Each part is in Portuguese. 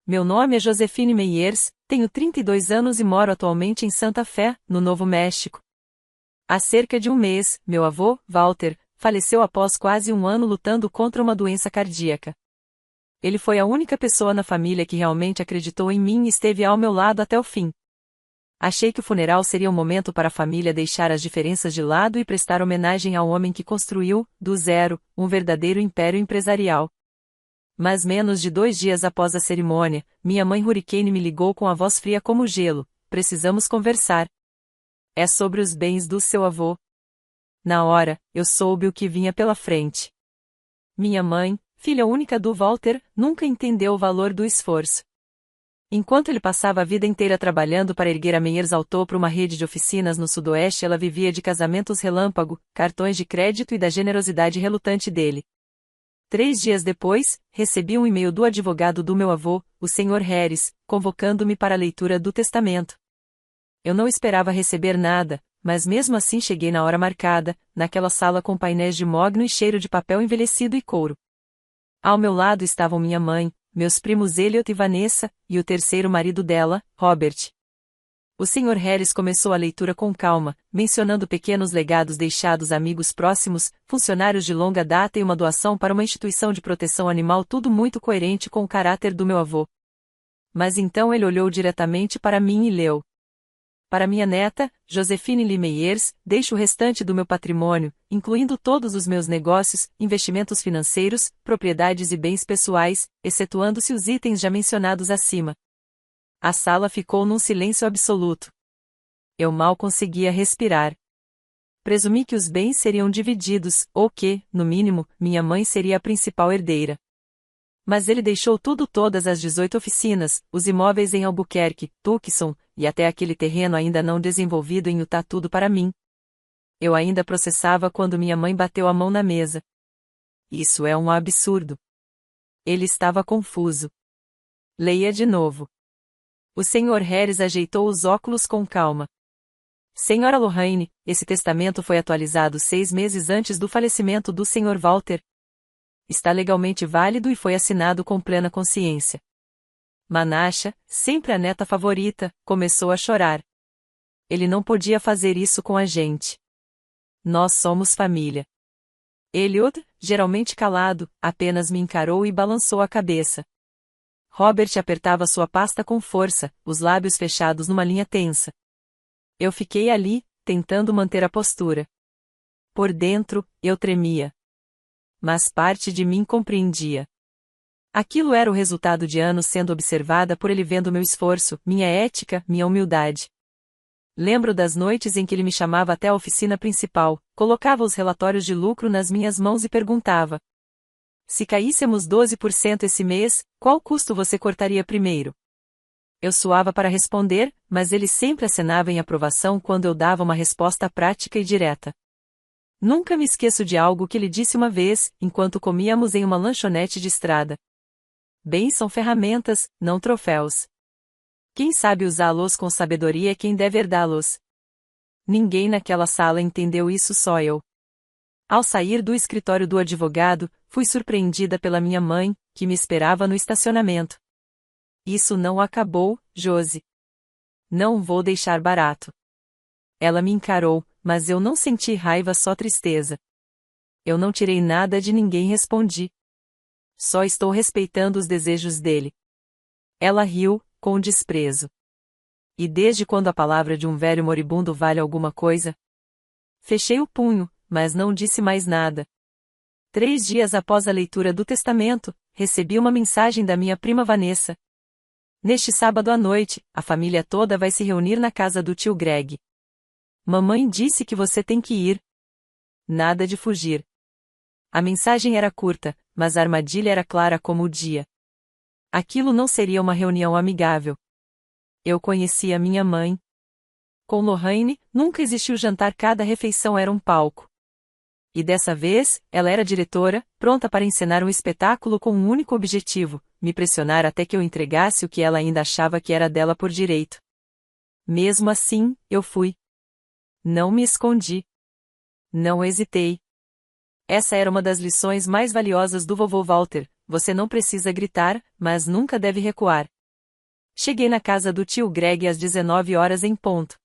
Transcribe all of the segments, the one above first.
Meu nome é Josefine Meyers, tenho 32 anos e moro atualmente em Santa Fé, no Novo México. Há cerca de um mês, meu avô, Walter, faleceu após quase um ano lutando contra uma doença cardíaca. Ele foi a única pessoa na família que realmente acreditou em mim e esteve ao meu lado até o fim. Achei que o funeral seria um momento para a família deixar as diferenças de lado e prestar homenagem ao homem que construiu, do zero, um verdadeiro império empresarial. Mas menos de 2 dias após a cerimônia, minha mãe Hurricane me ligou com a voz fria como gelo: precisamos conversar. É sobre os bens do seu avô. Na hora, eu soube o que vinha pela frente. Minha mãe, filha única do Walter, nunca entendeu o valor do esforço. Enquanto ele passava a vida inteira trabalhando para erguer a Meyers ao topo uma rede de oficinas no sudoeste, ela vivia de casamentos relâmpago, cartões de crédito e da generosidade relutante dele. 3 dias depois, recebi um e-mail do advogado do meu avô, o Sr. Harris, convocando-me para a leitura do testamento. Eu não esperava receber nada, mas mesmo assim cheguei na hora marcada, naquela sala com painéis de mogno e cheiro de papel envelhecido e couro. Ao meu lado estavam minha mãe, meus primos Elliot e Vanessa, e o terceiro marido dela, Robert. O Sr. Harris começou a leitura com calma, mencionando pequenos legados deixados a amigos próximos, funcionários de longa data e uma doação para uma instituição de proteção animal, tudo muito coerente com o caráter do meu avô. Mas então ele olhou diretamente para mim e leu: para minha neta, Josefine Lee Meyers, deixo o restante do meu patrimônio, incluindo todos os meus negócios, investimentos financeiros, propriedades e bens pessoais, excetuando-se os itens já mencionados acima. A sala ficou num silêncio absoluto. Eu mal conseguia respirar. Presumi que os bens seriam divididos, ou que, no mínimo, minha mãe seria a principal herdeira. Mas ele deixou todas as 18 oficinas, os imóveis em Albuquerque, Tucson, e até aquele terreno ainda não desenvolvido em Utah, tudo para mim. Eu ainda processava quando minha mãe bateu a mão na mesa. Isso é um absurdo. Ele estava confuso. Leia de novo. O Sr. Harris ajeitou os óculos com calma. Senhora Lorraine, esse testamento foi atualizado 6 meses antes do falecimento do Sr. Walter. Está legalmente válido e foi assinado com plena consciência. Manasha, sempre a neta favorita, começou a chorar. Ele não podia fazer isso com a gente. Nós somos família. Elliot, geralmente calado, apenas me encarou e balançou a cabeça. Robert apertava sua pasta com força, os lábios fechados numa linha tensa. Eu fiquei ali, tentando manter a postura. Por dentro, eu tremia. Mas parte de mim compreendia. Aquilo era o resultado de anos sendo observada por ele, vendo meu esforço, minha ética, minha humildade. Lembro das noites em que ele me chamava até a oficina principal, colocava os relatórios de lucro nas minhas mãos e perguntava: se caíssemos 12% esse mês, qual custo você cortaria primeiro? Eu suava para responder, mas ele sempre acenava em aprovação quando eu dava uma resposta prática e direta. Nunca me esqueço de algo que ele disse uma vez, enquanto comíamos em uma lanchonete de estrada. Bens são ferramentas, não troféus. Quem sabe usá-los com sabedoria é quem deve herdá-los. Ninguém naquela sala entendeu isso, só eu. Ao sair do escritório do advogado, fui surpreendida pela minha mãe, que me esperava no estacionamento. Isso não acabou, Josie. Não vou deixar barato. Ela me encarou, mas eu não senti raiva, só tristeza. Eu não tirei nada de ninguém, respondi. Só estou respeitando os desejos dele. Ela riu, com desprezo. E desde quando a palavra de um velho moribundo vale alguma coisa? Fechei o punho, mas não disse mais nada. 3 dias após a leitura do testamento, recebi uma mensagem da minha prima Vanessa. Neste sábado à noite, a família toda vai se reunir na casa do tio Greg. Mamãe disse que você tem que ir. Nada de fugir. A mensagem era curta, mas a armadilha era clara como o dia. Aquilo não seria uma reunião amigável. Eu conhecia minha mãe. Com Lorraine, nunca existiu jantar, cada refeição era um palco. E dessa vez, ela era diretora, pronta para encenar um espetáculo com um único objetivo: me pressionar até que eu entregasse o que ela ainda achava que era dela por direito. Mesmo assim, eu fui. Não me escondi. Não hesitei. Essa era uma das lições mais valiosas do vovô Walter: você não precisa gritar, mas nunca deve recuar. Cheguei na casa do tio Greg às 19 horas em ponto.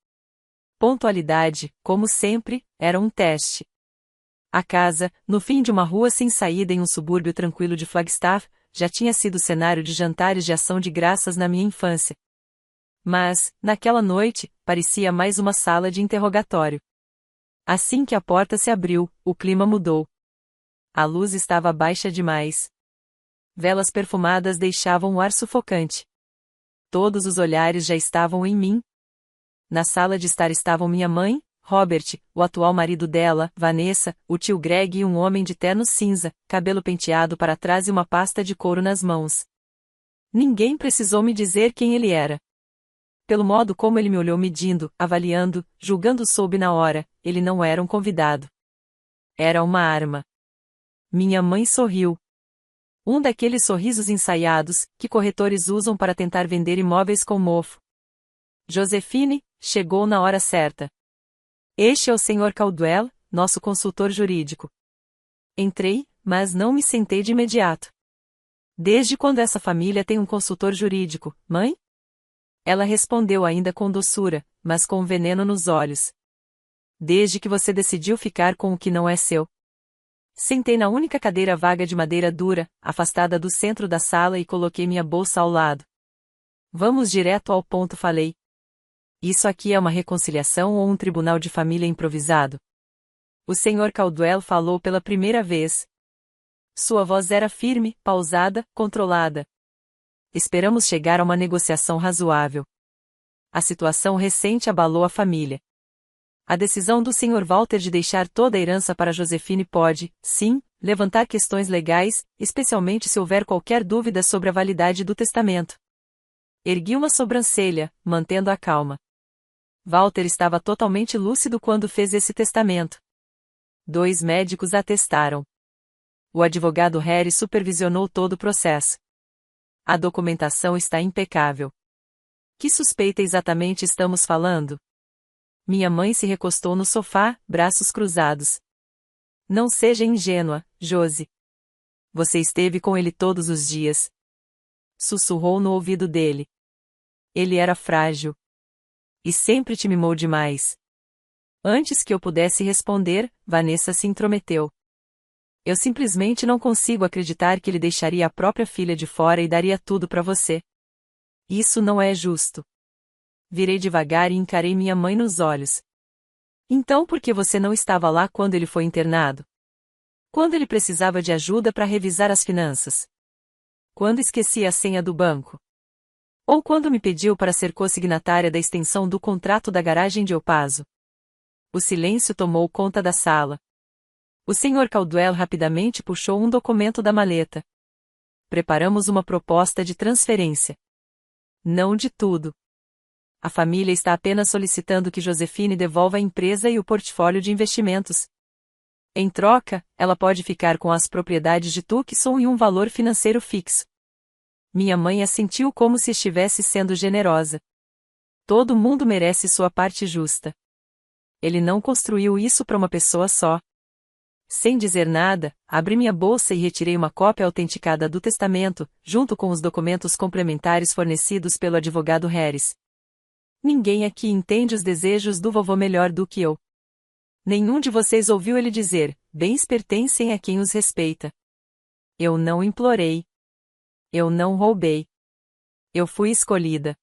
Pontualidade, como sempre, era um teste. A casa, no fim de uma rua sem saída em um subúrbio tranquilo de Flagstaff, já tinha sido cenário de jantares de ação de graças na minha infância. Mas, naquela noite, parecia mais uma sala de interrogatório. Assim que a porta se abriu, o clima mudou. A luz estava baixa demais. Velas perfumadas deixavam o ar sufocante. Todos os olhares já estavam em mim. Na sala de estar estavam minha mãe, Robert, o atual marido dela, Vanessa, o tio Greg e um homem de terno cinza, cabelo penteado para trás e uma pasta de couro nas mãos. Ninguém precisou me dizer quem ele era. Pelo modo como ele me olhou medindo, avaliando, julgando soube na hora, ele não era um convidado. Era uma arma. Minha mãe sorriu. Um daqueles sorrisos ensaiados, que corretores usam para tentar vender imóveis com mofo. Josephine, chegou na hora certa. Este é o Sr. Caldwell, nosso consultor jurídico. Entrei, mas não me sentei de imediato. Desde quando essa família tem um consultor jurídico, mãe? Ela respondeu ainda com doçura, mas com veneno nos olhos. Desde que você decidiu ficar com o que não é seu. Sentei na única cadeira vaga de madeira dura, afastada do centro da sala e coloquei minha bolsa ao lado. Vamos direto ao ponto, falei. Isso aqui é uma reconciliação ou um tribunal de família improvisado? O Sr. Caldwell falou pela primeira vez. Sua voz era firme, pausada, controlada. Esperamos chegar a uma negociação razoável. A situação recente abalou a família. A decisão do Sr. Walter de deixar toda a herança para Josephine pode, sim, levantar questões legais, especialmente se houver qualquer dúvida sobre a validade do testamento. Ergui uma sobrancelha, mantendo a calma. Walter estava totalmente lúcido quando fez esse testamento. 2 médicos atestaram. O advogado Harry supervisionou todo o processo. A documentação está impecável. Que suspeita exatamente estamos falando? Minha mãe se recostou no sofá, braços cruzados. Não seja ingênua, Josie. Você esteve com ele todos os dias. Sussurrou no ouvido dele. Ele era frágil. E sempre te mimou demais. Antes que eu pudesse responder, Vanessa se intrometeu. Eu simplesmente não consigo acreditar que ele deixaria a própria filha de fora e daria tudo para você. Isso não é justo. Virei devagar e encarei minha mãe nos olhos. Então por que você não estava lá quando ele foi internado? Quando ele precisava de ajuda para revisar as finanças? Quando esquecia a senha do banco? Ou quando me pediu para ser co-signatária da extensão do contrato da garagem de El Paso? O silêncio tomou conta da sala. O Sr. Caldwell rapidamente puxou um documento da maleta. Preparamos uma proposta de transferência. Não de tudo. A família está apenas solicitando que Josephine devolva a empresa e o portfólio de investimentos. Em troca, ela pode ficar com as propriedades de Tucson e um valor financeiro fixo. Minha mãe assentiu como se estivesse sendo generosa. Todo mundo merece sua parte justa. Ele não construiu isso para uma pessoa só. Sem dizer nada, abri minha bolsa e retirei uma cópia autenticada do testamento, junto com os documentos complementares fornecidos pelo advogado Harris. Ninguém aqui entende os desejos do vovô melhor do que eu. Nenhum de vocês ouviu ele dizer, bens pertencem a quem os respeita. Eu não implorei. Eu não roubei. Eu fui escolhida.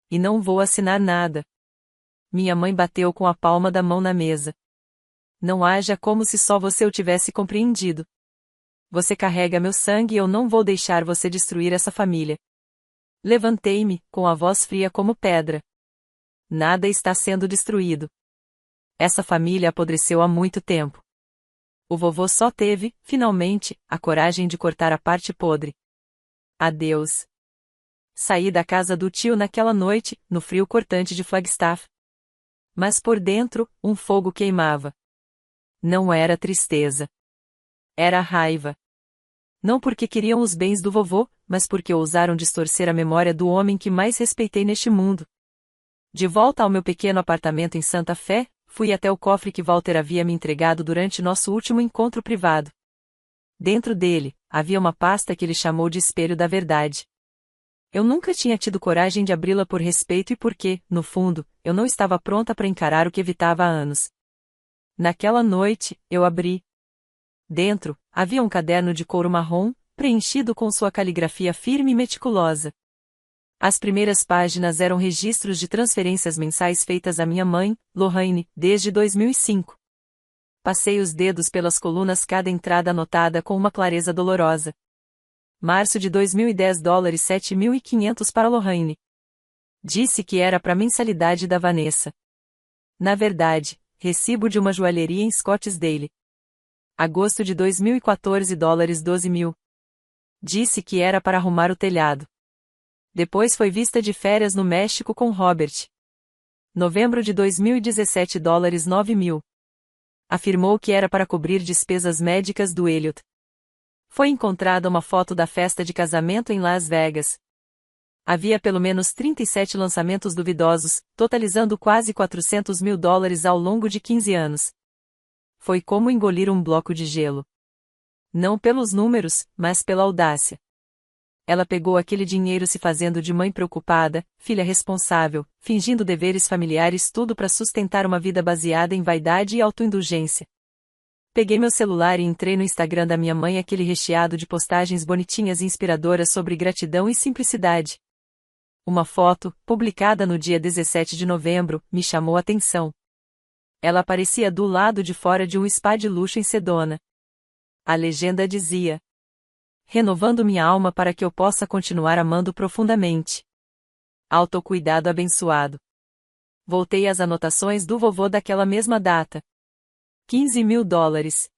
E não vou assinar nada. Minha mãe bateu com a palma da mão na mesa. Não haja como se só você o tivesse compreendido. Você carrega meu sangue e eu não vou deixar você destruir essa família. Levantei-me, com a voz fria como pedra. Nada está sendo destruído. Essa família apodreceu há muito tempo. O vovô só teve, finalmente, a coragem de cortar a parte podre. Adeus. Saí da casa do tio naquela noite, no frio cortante de Flagstaff. Mas por dentro, um fogo queimava. Não era tristeza. Era raiva. Não porque queriam os bens do vovô, mas porque ousaram distorcer a memória do homem que mais respeitei neste mundo. De volta ao meu pequeno apartamento em Santa Fé, fui até o cofre que Walter havia me entregado durante nosso último encontro privado. Dentro dele, havia uma pasta que ele chamou de espelho da verdade. Eu nunca tinha tido coragem de abri-la por respeito e porque, no fundo, eu não estava pronta para encarar o que evitava há anos. Naquela noite, eu abri. Dentro, havia um caderno de couro marrom, preenchido com sua caligrafia firme e meticulosa. As primeiras páginas eram registros de transferências mensais feitas à minha mãe, Lorraine, desde 2005. Passei os dedos pelas colunas, cada entrada anotada com uma clareza dolorosa. Março de 2010, $7.500 para Lorraine. Disse que era para a mensalidade da Vanessa. Na verdade, recibo de uma joalheria em Scottsdale. Agosto de 2014, $12.000. Disse que era para arrumar o telhado. Depois foi vista de férias no México com Robert. Novembro de 2017, $9.000. Afirmou que era para cobrir despesas médicas do Elliot. Foi encontrada uma foto da festa de casamento em Las Vegas. Havia pelo menos 37 lançamentos duvidosos, totalizando quase $400.000 ao longo de 15 anos. Foi como engolir um bloco de gelo. Não pelos números, mas pela audácia. Ela pegou aquele dinheiro se fazendo de mãe preocupada, filha responsável, fingindo deveres familiares, tudo para sustentar uma vida baseada em vaidade e autoindulgência. Peguei meu celular e entrei no Instagram da minha mãe, aquele recheado de postagens bonitinhas e inspiradoras sobre gratidão e simplicidade. Uma foto, publicada no dia 17 de novembro, me chamou a atenção. Ela aparecia do lado de fora de um spa de luxo em Sedona. A legenda dizia: renovando minha alma para que eu possa continuar amando profundamente. Autocuidado abençoado. Voltei às anotações do vovô daquela mesma data. $15.000.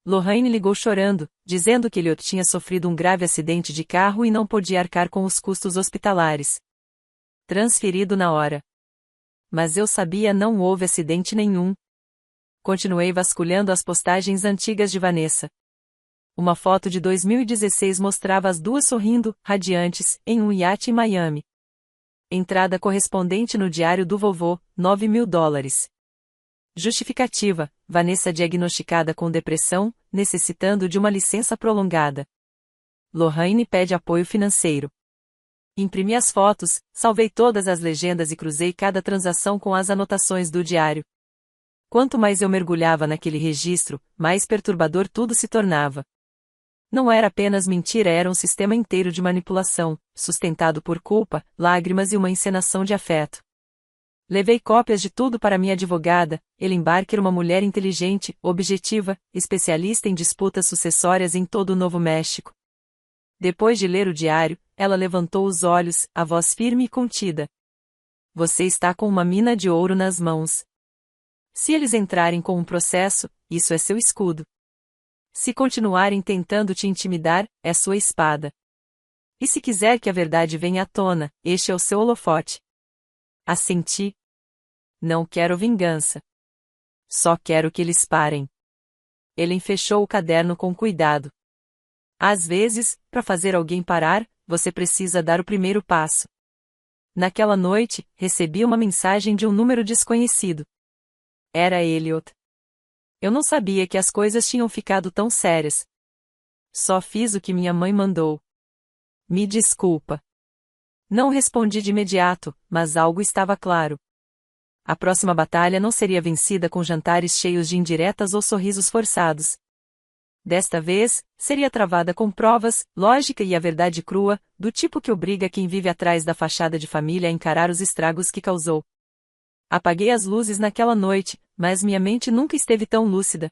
Lorraine ligou chorando, dizendo que Elliot tinha sofrido um grave acidente de carro e não podia arcar com os custos hospitalares. Transferido na hora. Mas eu sabia, não houve acidente nenhum. Continuei vasculhando as postagens antigas de Vanessa. Uma foto de 2016 mostrava as duas sorrindo, radiantes, em um iate em Miami. Entrada correspondente no diário do vovô, $9.000. Justificativa: Vanessa diagnosticada com depressão, necessitando de uma licença prolongada. Lorraine pede apoio financeiro. Imprimi as fotos, salvei todas as legendas e cruzei cada transação com as anotações do diário. Quanto mais eu mergulhava naquele registro, mais perturbador tudo se tornava. Não era apenas mentira, era um sistema inteiro de manipulação, sustentado por culpa, lágrimas e uma encenação de afeto. Levei cópias de tudo para minha advogada, Ellen Barker, uma mulher inteligente, objetiva, especialista em disputas sucessórias em todo o Novo México. Depois de ler o diário, ela levantou os olhos, a voz firme e contida. Você está com uma mina de ouro nas mãos. Se eles entrarem com um processo, isso é seu escudo. Se continuarem tentando te intimidar, é sua espada. E se quiser que a verdade venha à tona, este é o seu holofote. Assenti. Não quero vingança. Só quero que eles parem. Ellen fechou o caderno com cuidado. Às vezes, para fazer alguém parar, você precisa dar o primeiro passo. Naquela noite, recebi uma mensagem de um número desconhecido. Era Elliot. Eu não sabia que as coisas tinham ficado tão sérias. Só fiz o que minha mãe mandou. Me desculpa. Não respondi de imediato, mas algo estava claro. A próxima batalha não seria vencida com jantares cheios de indiretas ou sorrisos forçados. Desta vez, seria travada com provas, lógica e a verdade crua, do tipo que obriga quem vive atrás da fachada de família a encarar os estragos que causou. Apaguei as luzes naquela noite, mas minha mente nunca esteve tão lúcida.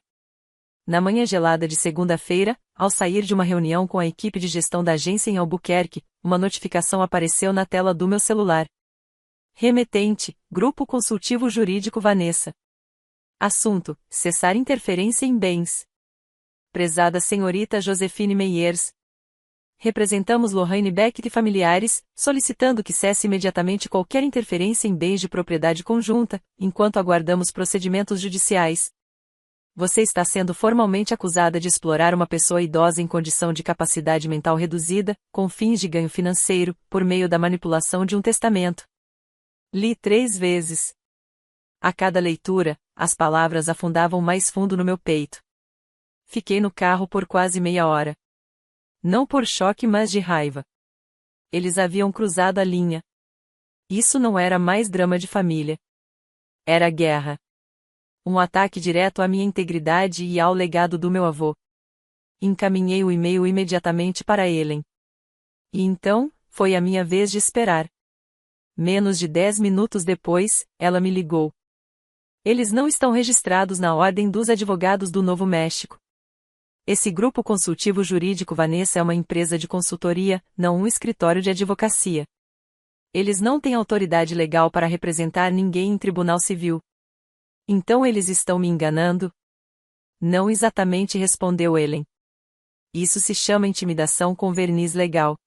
Na manhã gelada de segunda-feira, ao sair de uma reunião com a equipe de gestão da agência em Albuquerque, uma notificação apareceu na tela do meu celular. Remetente: Grupo Consultivo Jurídico Vanessa. Assunto: cessar interferência em bens. Prezada senhorita Josefine Meyers. Representamos Lorraine Beckett e familiares, solicitando que cesse imediatamente qualquer interferência em bens de propriedade conjunta, enquanto aguardamos procedimentos judiciais. Você está sendo formalmente acusada de explorar uma pessoa idosa em condição de capacidade mental reduzida, com fins de ganho financeiro, por meio da manipulação de um testamento. Li 3 vezes. A cada leitura, as palavras afundavam mais fundo no meu peito. fiquei no carro por quase meia hora. Não por choque, mas de raiva. Eles haviam cruzado a linha. Isso não era mais drama de família. Era guerra. Um ataque direto à minha integridade e ao legado do meu avô. Encaminhei o e-mail imediatamente para Ellen. E então, foi a minha vez de esperar. Menos de 10 minutos depois, ela me ligou. Eles não estão registrados na Ordem dos Advogados do Novo México. Esse grupo consultivo jurídico Vanessa é uma empresa de consultoria, não um escritório de advocacia. Eles não têm autoridade legal para representar ninguém em tribunal civil. Então eles estão me enganando? Não exatamente, respondeu Ellen. Isso se chama intimidação com verniz legal.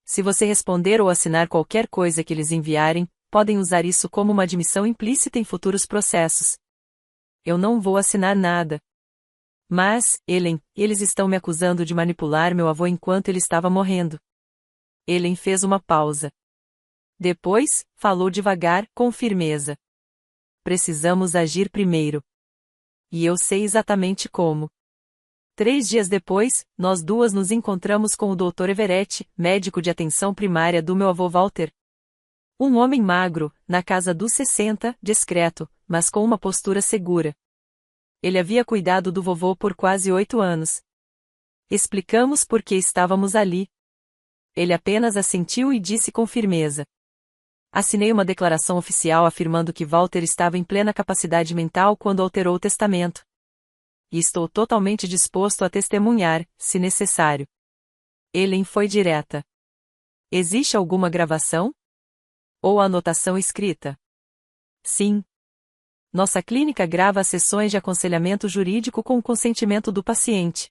Se você responder ou assinar qualquer coisa que eles enviarem, podem usar isso como uma admissão implícita em futuros processos. Eu não vou assinar nada. Mas, Ellen, eles estão me acusando de manipular meu avô enquanto ele estava morrendo. Ellen fez uma pausa. Depois, falou devagar, com firmeza. Precisamos agir primeiro. E eu sei exatamente como. 3 dias depois, nós duas nos encontramos com o Dr. Everett, médico de atenção primária do meu avô Walter. Um homem magro, na casa dos 60, discreto, mas com uma postura segura. Ele havia cuidado do vovô por quase 8 anos. Explicamos por que estávamos ali. Ele apenas assentiu e disse com firmeza. Assinei uma declaração oficial afirmando que Walter estava em plena capacidade mental quando alterou o testamento. E estou totalmente disposto a testemunhar, se necessário. Ellen foi direta. Existe alguma gravação? Ou anotação escrita? Sim. Nossa clínica grava as sessões de aconselhamento jurídico com o consentimento do paciente.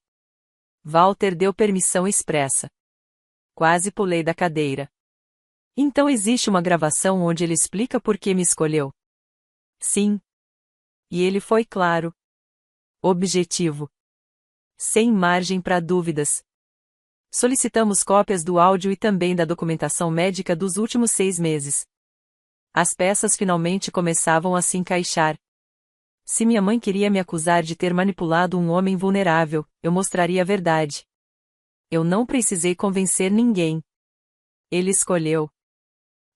Walter deu permissão expressa. Quase pulei da cadeira. Então existe uma gravação onde ele explica por que me escolheu? Sim. E ele foi claro. Objetivo. Sem margem para dúvidas. Solicitamos cópias do áudio e também da documentação médica dos últimos 6 meses. As peças finalmente começavam a se encaixar. Se minha mãe queria me acusar de ter manipulado um homem vulnerável, eu mostraria a verdade. Eu não precisei convencer ninguém. Ele escolheu.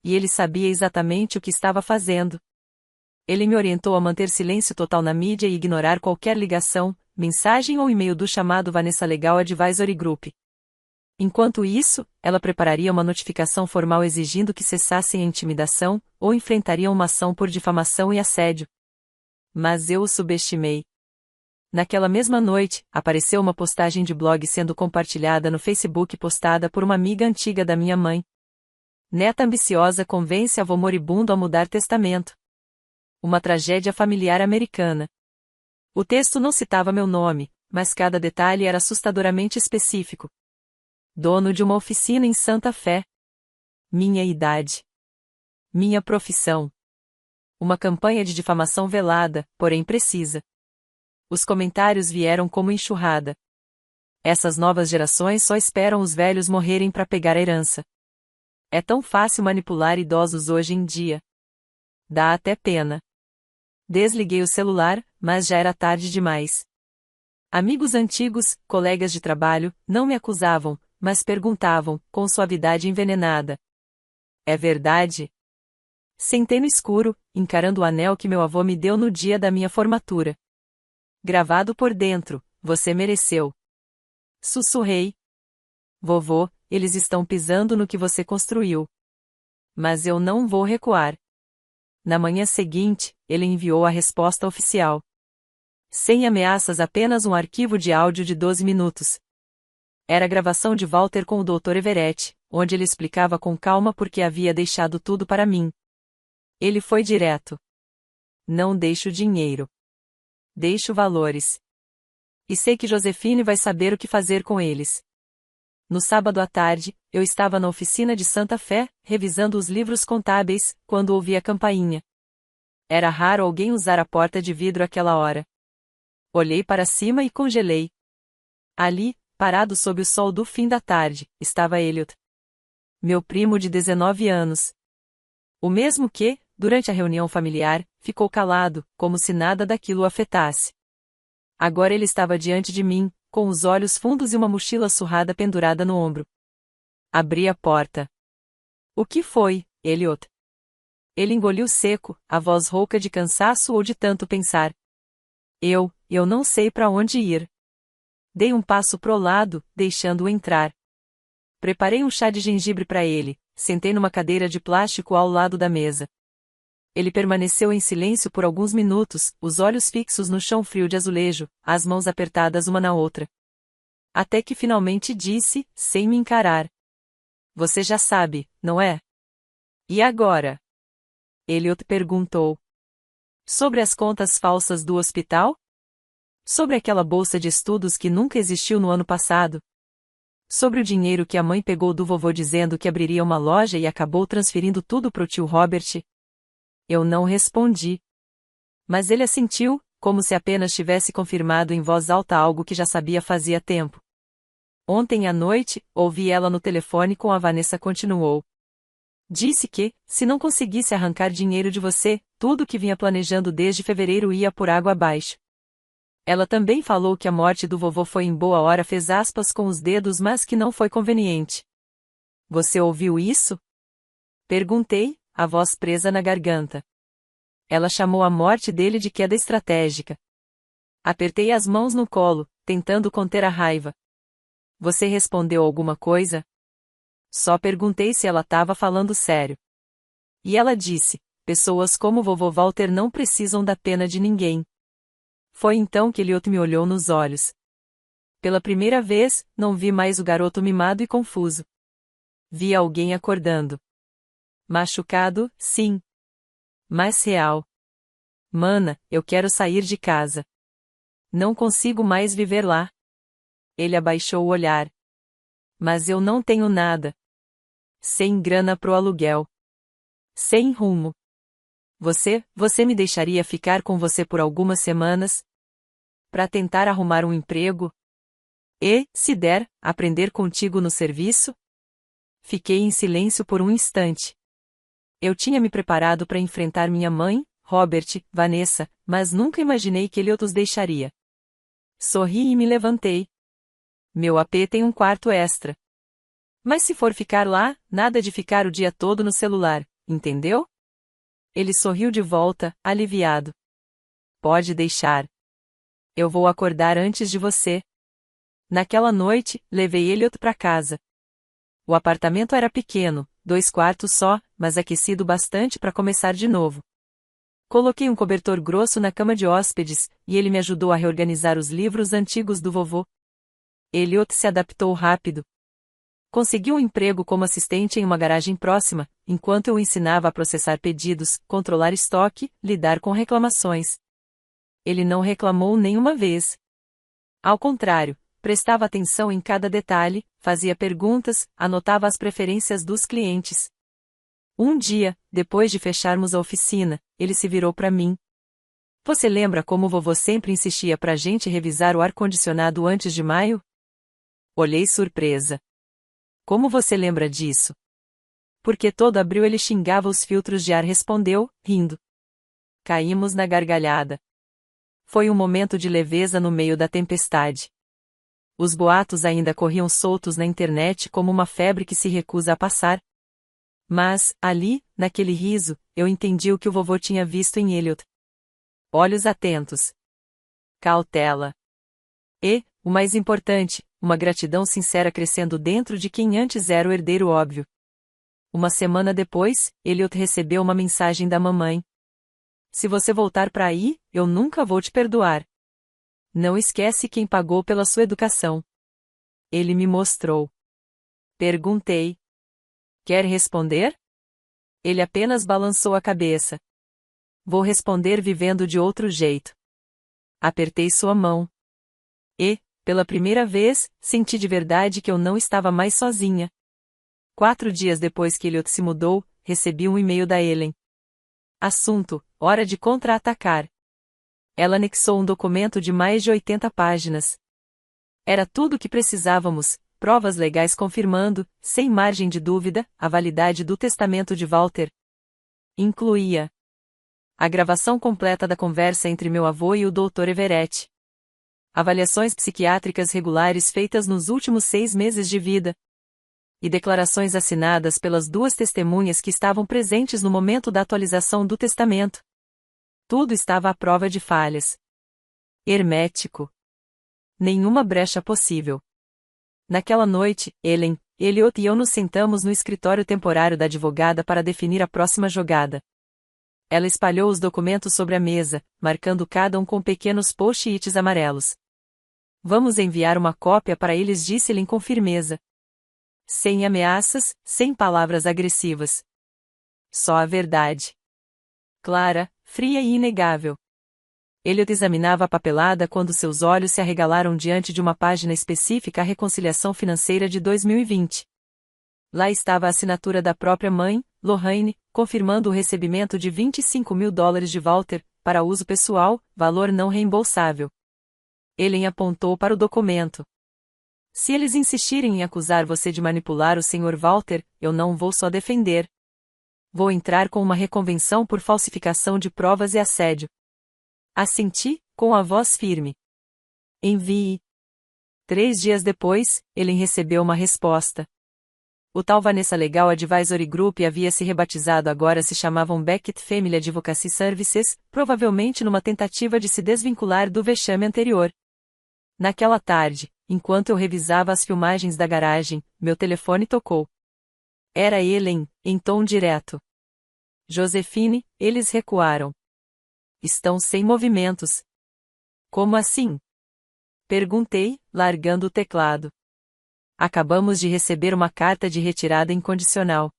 E ele sabia exatamente o que estava fazendo. Ele me orientou a manter silêncio total na mídia e ignorar qualquer ligação, mensagem ou e-mail do chamado Vanessa Legal Advisory Group. Enquanto isso, ela prepararia uma notificação formal exigindo que cessassem a intimidação, ou enfrentariam uma ação por difamação e assédio. Mas eu o subestimei. Naquela mesma noite, apareceu uma postagem de blog sendo compartilhada no Facebook postada por uma amiga antiga da minha mãe. Neta ambiciosa convence avô moribundo a mudar testamento. Uma tragédia familiar americana. O texto não citava meu nome, mas cada detalhe era assustadoramente específico. Dono de uma oficina em Santa Fé. Minha idade. Minha profissão. Uma campanha de difamação velada, porém precisa. Os comentários vieram como enxurrada. Essas novas gerações só esperam os velhos morrerem para pegar a herança. É tão fácil manipular idosos hoje em dia. Dá até pena. Desliguei o celular, mas já era tarde demais. Amigos antigos, colegas de trabalho, não me acusavam, mas perguntavam, com suavidade envenenada. É verdade? Sentei no escuro, encarando o anel que meu avô me deu no dia da minha formatura. Gravado por dentro, você mereceu. Sussurrei. Vovô, eles estão pisando no que você construiu. Mas eu não vou recuar. Na manhã seguinte, ele enviou a resposta oficial. Sem ameaças, apenas um arquivo de áudio de 12 minutos. Era a gravação de Walter com o Dr. Everett, onde ele explicava com calma por que havia deixado tudo para mim. Ele foi direto. Não deixo dinheiro. Deixo valores. E sei que Josefine vai saber o que fazer com eles. No sábado à tarde, eu estava na oficina de Santa Fé, revisando os livros contábeis, quando ouvi a campainha. Era raro alguém usar a porta de vidro àquela hora. Olhei para cima e congelei. Ali, parado sob o sol do fim da tarde, estava Elliot. Meu primo de 19 anos. O mesmo que, durante a reunião familiar, ficou calado, como se nada daquilo o afetasse. Agora ele estava diante de mim, com os olhos fundos e uma mochila surrada pendurada no ombro. Abri a porta. O que foi, Elliot? Ele engoliu seco, a voz rouca de cansaço ou de tanto pensar. Eu não sei para onde ir. Dei um passo pro lado, deixando-o entrar. Preparei um chá de gengibre para ele, sentei numa cadeira de plástico ao lado da mesa. Ele permaneceu em silêncio por alguns minutos, os olhos fixos no chão frio de azulejo, as mãos apertadas uma na outra. Até que finalmente disse, sem me encarar. Você já sabe, não é? E agora? Elliot perguntou. Sobre as contas falsas do hospital? Sobre aquela bolsa de estudos que nunca existiu no ano passado? Sobre o dinheiro que a mãe pegou do vovô dizendo que abriria uma loja e acabou transferindo tudo pro tio Robert? Eu não respondi. Mas ele assentiu, como se apenas tivesse confirmado em voz alta algo que já sabia fazia tempo. Ontem à noite, ouvi ela no telefone com a Vanessa continuou. Disse que, se não conseguisse arrancar dinheiro de você, tudo que vinha planejando desde fevereiro ia por água abaixo. Ela também falou que a morte do vovô foi em boa hora, fez aspas com os dedos, mas que não foi conveniente. Você ouviu isso? Perguntei, a voz presa na garganta. Ela chamou a morte dele de queda estratégica. Apertei as mãos no colo, tentando conter a raiva. Você respondeu alguma coisa? Só perguntei se ela estava falando sério. E ela disse, pessoas como vovô Walter não precisam da pena de ninguém. Foi então que Elliot me olhou nos olhos. Pela primeira vez, não vi mais o garoto mimado e confuso. Vi alguém acordando. Machucado, sim. Mas real. Mana, eu quero sair de casa. Não consigo mais viver lá. Ele abaixou o olhar. Mas eu não tenho nada. Sem grana pro aluguel. Sem rumo. Você me deixaria ficar com você por algumas semanas? Para tentar arrumar um emprego? E, se der, aprender contigo no serviço? Fiquei em silêncio por um instante. Eu tinha me preparado para enfrentar minha mãe, Robert, Vanessa, mas nunca imaginei que Elliot os deixaria. Sorri e me levantei. Meu AP tem um quarto extra. Mas se for ficar lá, nada de ficar o dia todo no celular, entendeu? Ele sorriu de volta, aliviado. Pode deixar. Eu vou acordar antes de você. Naquela noite, levei Elliot para casa. O apartamento era pequeno, 2 quartos só, mas aquecido bastante para começar de novo. Coloquei um cobertor grosso na cama de hóspedes, e ele me ajudou a reorganizar os livros antigos do vovô. Elliot se adaptou rápido. Conseguiu um emprego como assistente em uma garagem próxima, enquanto eu o ensinava a processar pedidos, controlar estoque, lidar com reclamações. Ele não reclamou nenhuma vez. Ao contrário, prestava atenção em cada detalhe, fazia perguntas, anotava as preferências dos clientes. Um dia, depois de fecharmos a oficina, ele se virou para mim. Você lembra como o vovô sempre insistia pra gente revisar o ar-condicionado antes de maio? Olhei surpresa. Como você lembra disso? Porque todo abril ele xingava os filtros de ar, respondeu, rindo. Caímos na gargalhada. Foi um momento de leveza no meio da tempestade. Os boatos ainda corriam soltos na internet como uma febre que se recusa a passar. Mas, ali, naquele riso, eu entendi o que o vovô tinha visto em Elliot. Olhos atentos. Cautela. E, o mais importante, uma gratidão sincera crescendo dentro de quem antes era o herdeiro óbvio. Uma semana depois, Elliot recebeu uma mensagem da mamãe. Se você voltar para aí, eu nunca vou te perdoar. Não esquece quem pagou pela sua educação. Ele me mostrou. Perguntei. Quer responder? Ele apenas balançou a cabeça. Vou responder vivendo de outro jeito. Apertei sua mão. E, pela primeira vez, senti de verdade que eu não estava mais sozinha. 4 dias depois que Elliot se mudou, recebi um e-mail da Ellen. Assunto: hora de contra-atacar. Ela anexou um documento de mais de 80 páginas. Era tudo o que precisávamos, provas legais confirmando, sem margem de dúvida, a validade do testamento de Walter. Incluía a gravação completa da conversa entre meu avô e o Dr. Everett. avaliações psiquiátricas regulares feitas nos últimos 6 meses de vida, e declarações assinadas pelas 2 testemunhas que estavam presentes no momento da atualização do testamento. Tudo estava à prova de falhas. Hermético. Nenhuma brecha possível. Naquela noite, Ellen, Elliot e eu nos sentamos no escritório temporário da advogada para definir a próxima jogada. Ela espalhou os documentos sobre a mesa, marcando cada um com pequenos post-its amarelos. Vamos enviar uma cópia para eles, disse Ellen com firmeza. Sem ameaças, sem palavras agressivas. Só a verdade. Clara, fria e inegável. Elliot examinava a papelada quando seus olhos se arregalaram diante de uma página específica, a reconciliação financeira de 2020. Lá estava a assinatura da própria mãe, Lorraine, confirmando o recebimento de $25.000 de Walter, para uso pessoal, valor não reembolsável. Ellen apontou para o documento. Se eles insistirem em acusar você de manipular o Sr. Walter, eu não vou só defender. Vou entrar com uma reconvenção por falsificação de provas e assédio. Assenti, com a voz firme. Envie. 3 dias depois, Ellen recebeu uma resposta. O tal Vanessa Legal Advisory Group havia se rebatizado, agora se chamavam Beckett Family Advocacy Services, provavelmente numa tentativa de se desvincular do vexame anterior. Naquela tarde, enquanto eu revisava as filmagens da garagem, meu telefone tocou. Era Ellen, em tom direto. Josefine, eles recuaram. Estão sem movimentos. Como assim? Perguntei, largando o teclado. Acabamos de receber uma carta de retirada incondicional.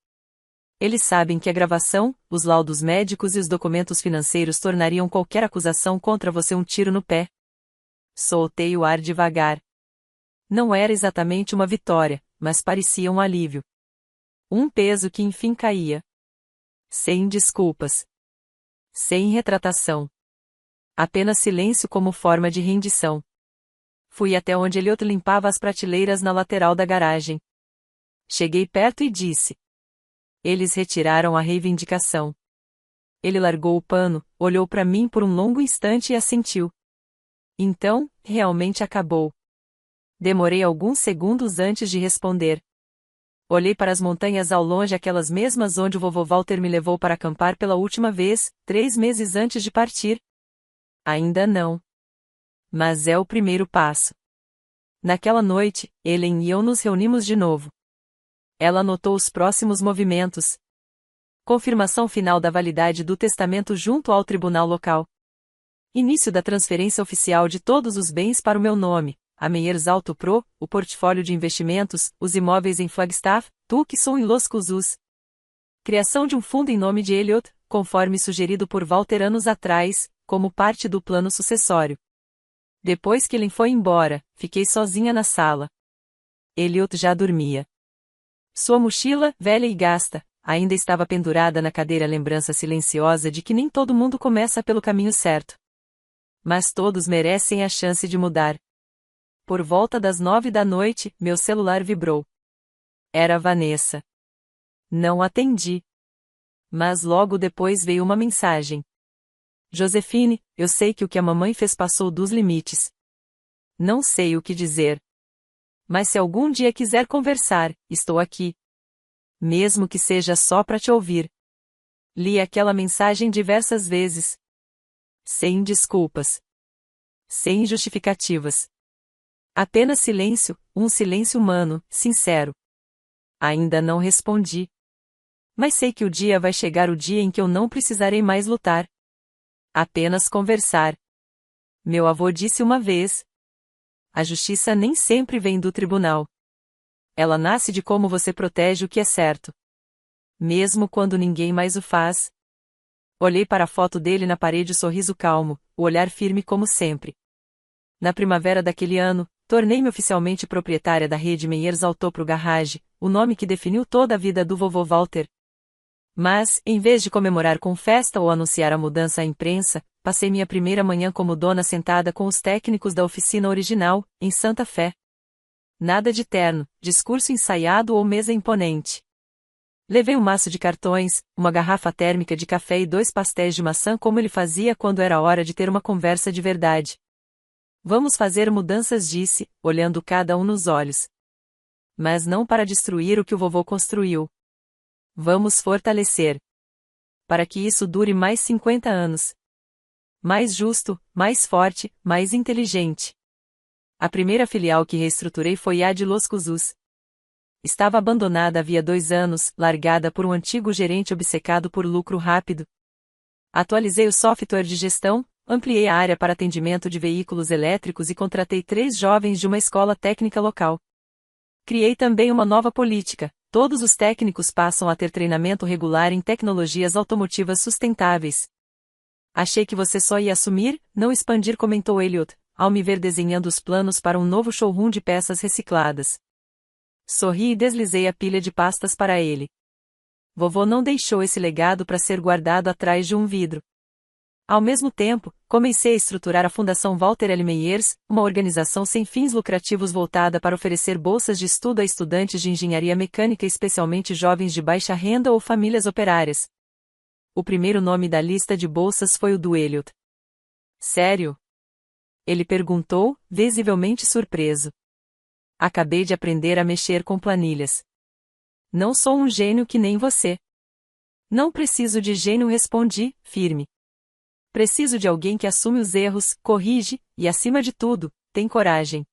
Eles sabem que a gravação, os laudos médicos e os documentos financeiros tornariam qualquer acusação contra você um tiro no pé. Soltei o ar devagar. Não era exatamente uma vitória, mas parecia um alívio. Um peso que enfim caía. Sem desculpas. Sem retratação. Apenas silêncio como forma de rendição. Fui até onde Elliot limpava as prateleiras na lateral da garagem. Cheguei perto e disse. Eles retiraram a reivindicação. Ele largou o pano, olhou para mim por um longo instante e assentiu. Então, realmente acabou. Demorei alguns segundos antes de responder. Olhei para as montanhas ao longe, aquelas mesmas onde o vovô Walter me levou para acampar pela última vez, 3 meses antes de partir. Ainda não. Mas é o primeiro passo. Naquela noite, Ellen e eu nos reunimos de novo. Ela anotou os próximos movimentos. Confirmação final da validade do testamento junto ao tribunal local. Início da transferência oficial de todos os bens para o meu nome, a Meyers Auto Pro, o portfólio de investimentos, os imóveis em Flagstaff, Tucson e Los Cuzos. Criação de um fundo em nome de Elliot, conforme sugerido por Walter anos atrás, como parte do plano sucessório. Depois que Ellen foi embora, fiquei sozinha na sala. Elliot já dormia. Sua mochila, velha e gasta, ainda estava pendurada na cadeira, lembrança silenciosa de que nem todo mundo começa pelo caminho certo. Mas todos merecem a chance de mudar. Por volta das 9 da noite, meu celular vibrou. Era Vanessa. Não atendi. Mas logo depois veio uma mensagem. Josefine, eu sei que o que a mamãe fez passou dos limites. Não sei o que dizer. Mas se algum dia quiser conversar, estou aqui. Mesmo que seja só para te ouvir. Li aquela mensagem diversas vezes. Sem desculpas. Sem justificativas. Apenas silêncio, um silêncio humano, sincero. Ainda não respondi. Mas sei que o dia vai chegar, o dia em que eu não precisarei mais lutar. Apenas conversar. Meu avô disse uma vez. A justiça nem sempre vem do tribunal. Ela nasce de como você protege o que é certo. Mesmo quando ninguém mais o faz. Olhei para a foto dele na parede, o sorriso calmo, o olhar firme como sempre. Na primavera daquele ano, tornei-me oficialmente proprietária da rede Meyers Auto Pro Garage, o nome que definiu toda a vida do vovô Walter. Mas, em vez de comemorar com festa ou anunciar a mudança à imprensa, passei minha primeira manhã como dona sentada com os técnicos da oficina original, em Santa Fé. Nada de terno, discurso ensaiado ou mesa imponente. Levei um maço de cartões, uma garrafa térmica de café e 2 pastéis de maçã, como ele fazia quando era hora de ter uma conversa de verdade. Vamos fazer mudanças, disse, olhando cada um nos olhos. Mas não para destruir o que o vovô construiu. Vamos fortalecer. Para que isso dure mais 50 anos. Mais justo, mais forte, mais inteligente. A primeira filial que reestruturei foi a de Los Cuzús. Estava abandonada havia 2 anos, largada por um antigo gerente obcecado por lucro rápido. Atualizei o software de gestão, ampliei a área para atendimento de veículos elétricos e contratei 3 jovens de uma escola técnica local. Criei também uma nova política: todos os técnicos passam a ter treinamento regular em tecnologias automotivas sustentáveis. Achei que você só ia assumir, não expandir, comentou Elliot, ao me ver desenhando os planos para um novo showroom de peças recicladas. Sorri e deslizei a pilha de pastas para ele. Vovô não deixou esse legado para ser guardado atrás de um vidro. Ao mesmo tempo, comecei a estruturar a Fundação Walter L. Meyers, uma organização sem fins lucrativos voltada para oferecer bolsas de estudo a estudantes de engenharia mecânica, especialmente jovens de baixa renda ou famílias operárias. O primeiro nome da lista de bolsas foi o do Elliot. Sério? Ele perguntou, visivelmente surpreso. Acabei de aprender a mexer com planilhas. Não sou um gênio que nem você. Não preciso de gênio, respondi, firme. Preciso de alguém que assume os erros, corrige, e acima de tudo, tem coragem.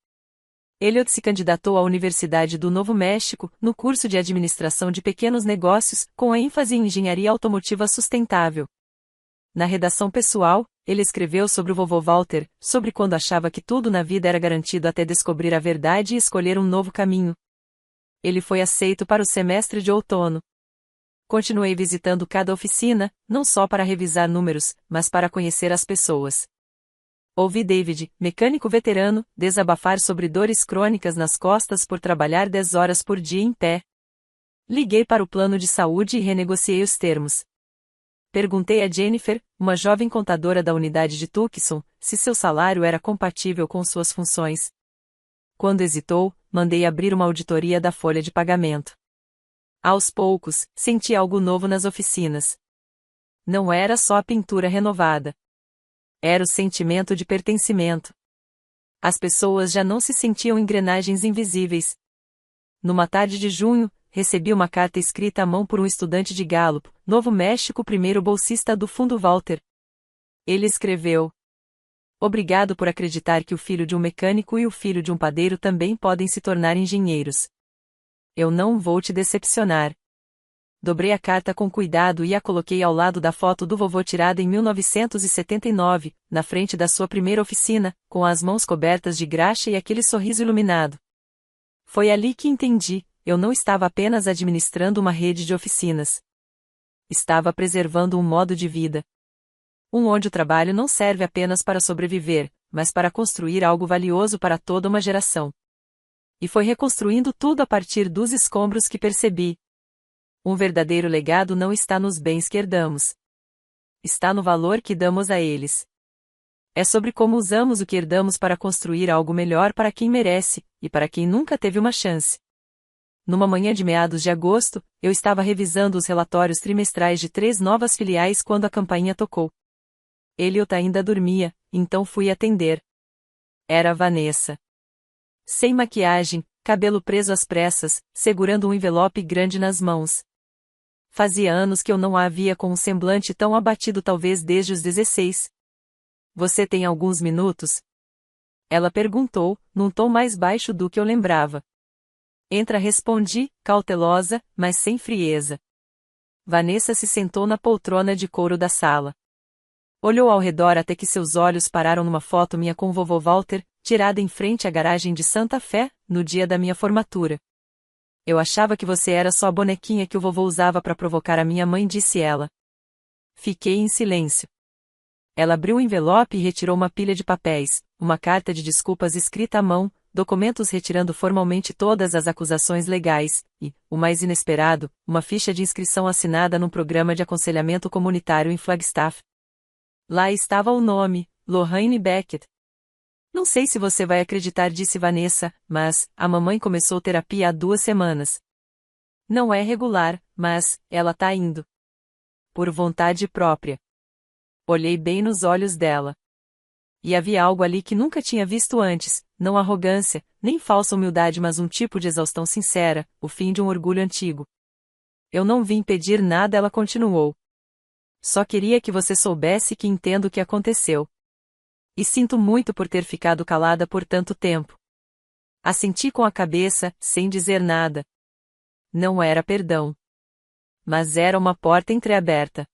Elliot se candidatou à Universidade do Novo México, no curso de Administração de Pequenos Negócios, com ênfase em engenharia automotiva sustentável. Na redação pessoal, ele escreveu sobre o vovô Walter, sobre quando achava que tudo na vida era garantido até descobrir a verdade e escolher um novo caminho. Ele foi aceito para o semestre de outono. Continuei visitando cada oficina, não só para revisar números, mas para conhecer as pessoas. Ouvi David, mecânico veterano, desabafar sobre dores crônicas nas costas por trabalhar 10 horas por dia em pé. Liguei para o plano de saúde e renegociei os termos. Perguntei a Jennifer, uma jovem contadora da unidade de Tucson, se seu salário era compatível com suas funções. Quando hesitou, mandei abrir uma auditoria da folha de pagamento. Aos poucos, senti algo novo nas oficinas. Não era só a pintura renovada. Era o sentimento de pertencimento. As pessoas já não se sentiam engrenagens invisíveis. Numa tarde de junho, recebi uma carta escrita à mão por um estudante de Gallup, Novo México, primeiro bolsista do Fundo Walter. Ele escreveu: Obrigado por acreditar que o filho de um mecânico e o filho de um padeiro também podem se tornar engenheiros. Eu não vou te decepcionar. Dobrei a carta com cuidado e a coloquei ao lado da foto do vovô tirada em 1979, na frente da sua primeira oficina, com as mãos cobertas de graxa e aquele sorriso iluminado. Foi ali que entendi, eu não estava apenas administrando uma rede de oficinas. Estava preservando um modo de vida. Onde o trabalho não serve apenas para sobreviver, mas para construir algo valioso para toda uma geração. E foi reconstruindo tudo a partir dos escombros que percebi. Um verdadeiro legado não está nos bens que herdamos. Está no valor que damos a eles. É sobre como usamos o que herdamos para construir algo melhor para quem merece, e para quem nunca teve uma chance. Numa manhã de meados de agosto, eu estava revisando os relatórios trimestrais de 3 novas filiais quando a campainha tocou. Elliot ainda dormia, então fui atender. Era Vanessa. Sem maquiagem, cabelo preso às pressas, segurando um envelope grande nas mãos. Fazia anos que eu não a via com um semblante tão abatido, talvez desde os 16. Você tem alguns minutos? Ela perguntou, num tom mais baixo do que eu lembrava. Entra, respondi, cautelosa, mas sem frieza. Vanessa se sentou na poltrona de couro da sala. Olhou ao redor até que seus olhos pararam numa foto minha com o vovô Walter, tirada em frente à garagem de Santa Fé, no dia da minha formatura. Eu achava que você era só a bonequinha que o vovô usava para provocar a minha mãe, disse ela. Fiquei em silêncio. Ela abriu o envelope e retirou uma pilha de papéis, uma carta de desculpas escrita à mão, documentos retirando formalmente todas as acusações legais, e, o mais inesperado, uma ficha de inscrição assinada num programa de aconselhamento comunitário em Flagstaff. Lá estava o nome, Lorraine Beckett. Não sei se você vai acreditar, disse Vanessa, mas a mamãe começou terapia há 2 semanas. Não é regular, mas ela tá indo. Por vontade própria. Olhei bem nos olhos dela. E havia algo ali que nunca tinha visto antes, não arrogância, nem falsa humildade, mas um tipo de exaustão sincera, o fim de um orgulho antigo. Eu não vim pedir nada, ela continuou. Só queria que você soubesse que entendo o que aconteceu. E sinto muito por ter ficado calada por tanto tempo. Assenti com a cabeça, sem dizer nada. Não era perdão. Mas era uma porta entreaberta.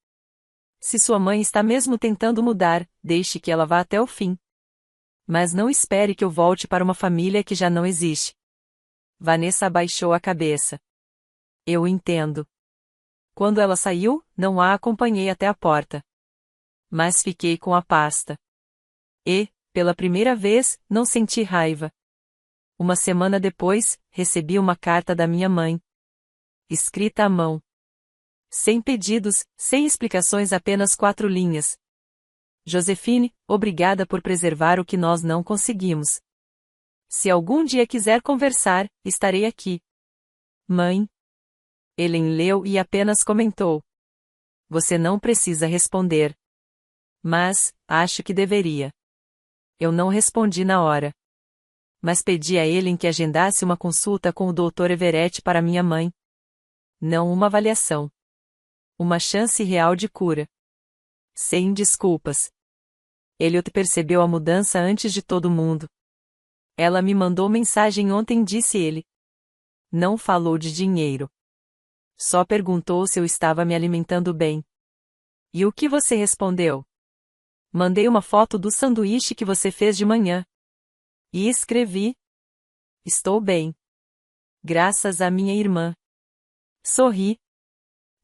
Se sua mãe está mesmo tentando mudar, deixe que ela vá até o fim. Mas não espere que eu volte para uma família que já não existe. Vanessa abaixou a cabeça. Eu entendo. Quando ela saiu, não a acompanhei até a porta. Mas fiquei com a pasta. E, pela primeira vez, não senti raiva. Uma semana depois, recebi uma carta da minha mãe. Escrita à mão. Sem pedidos, sem explicações, apenas 4 linhas. Josefine, obrigada por preservar o que nós não conseguimos. Se algum dia quiser conversar, estarei aqui. Mãe. Helen leu e apenas comentou. Você não precisa responder. Mas, acho que deveria. Eu não respondi na hora. Mas pedi a Helen que agendasse uma consulta com o Dr. Everett para minha mãe. Não uma avaliação. Uma chance real de cura. Sem desculpas. Elliot percebeu a mudança antes de todo mundo. Ela me mandou mensagem ontem, disse ele. Não falou de dinheiro. Só perguntou se eu estava me alimentando bem. E o que você respondeu? Mandei uma foto do sanduíche que você fez de manhã. E escrevi. Estou bem. Graças à minha irmã. Sorri.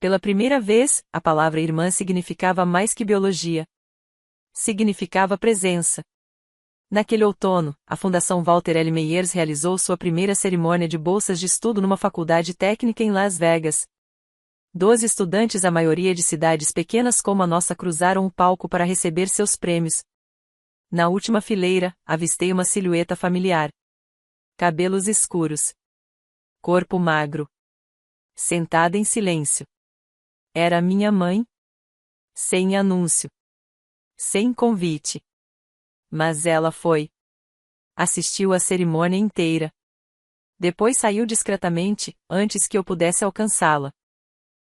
Pela primeira vez, a palavra irmã significava mais que biologia. Significava presença. Naquele outono, a Fundação Walter L. Meyers realizou sua primeira cerimônia de bolsas de estudo numa faculdade técnica em Las Vegas. 12 estudantes, a maioria de cidades pequenas como a nossa, cruzaram o palco para receber seus prêmios. Na última fileira, avistei uma silhueta familiar. Cabelos escuros. Corpo magro. Sentada em silêncio. Era minha mãe? Sem anúncio. Sem convite. Mas ela foi. Assistiu à cerimônia inteira. Depois saiu discretamente, antes que eu pudesse alcançá-la.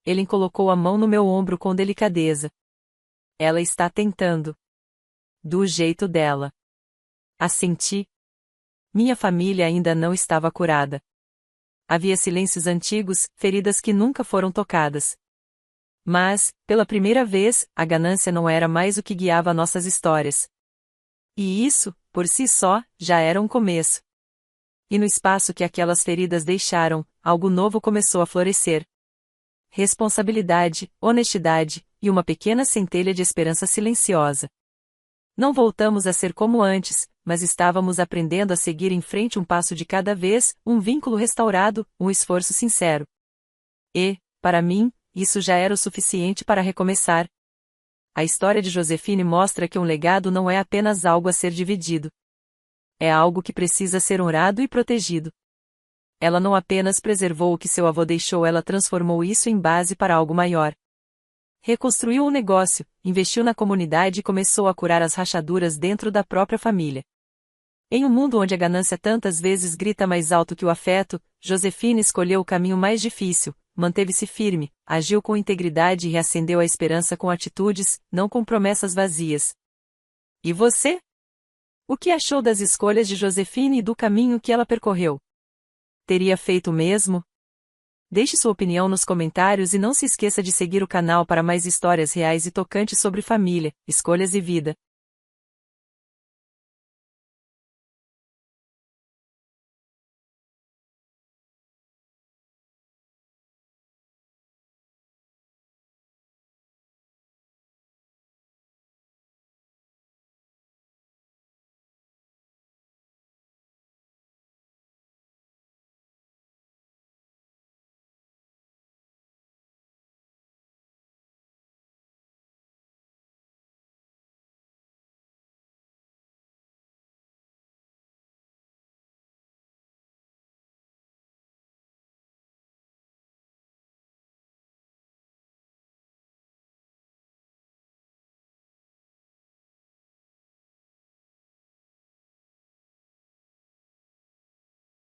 Ele colocou a mão no meu ombro com delicadeza. Ela está tentando. Do jeito dela. Assenti. Minha família ainda não estava curada. Havia silêncios antigos, feridas que nunca foram tocadas. Mas, pela primeira vez, a ganância não era mais o que guiava nossas histórias. E isso, por si só, já era um começo. E no espaço que aquelas feridas deixaram, algo novo começou a florescer. Responsabilidade, honestidade, e uma pequena centelha de esperança silenciosa. Não voltamos a ser como antes, mas estávamos aprendendo a seguir em frente, um passo de cada vez, um vínculo restaurado, um esforço sincero. E, para mim, isso já era o suficiente para recomeçar. A história de Josefine mostra que um legado não é apenas algo a ser dividido. É algo que precisa ser honrado e protegido. Ela não apenas preservou o que seu avô deixou, ela transformou isso em base para algo maior. Reconstruiu um negócio, investiu na comunidade e começou a curar as rachaduras dentro da própria família. Em um mundo onde a ganância tantas vezes grita mais alto que o afeto, Josefine escolheu o caminho mais difícil, manteve-se firme, agiu com integridade e reacendeu a esperança com atitudes, não com promessas vazias. E você? O que achou das escolhas de Josefine e do caminho que ela percorreu? Teria feito o mesmo? Deixe sua opinião nos comentários e não se esqueça de seguir o canal para mais histórias reais e tocantes sobre família, escolhas e vida.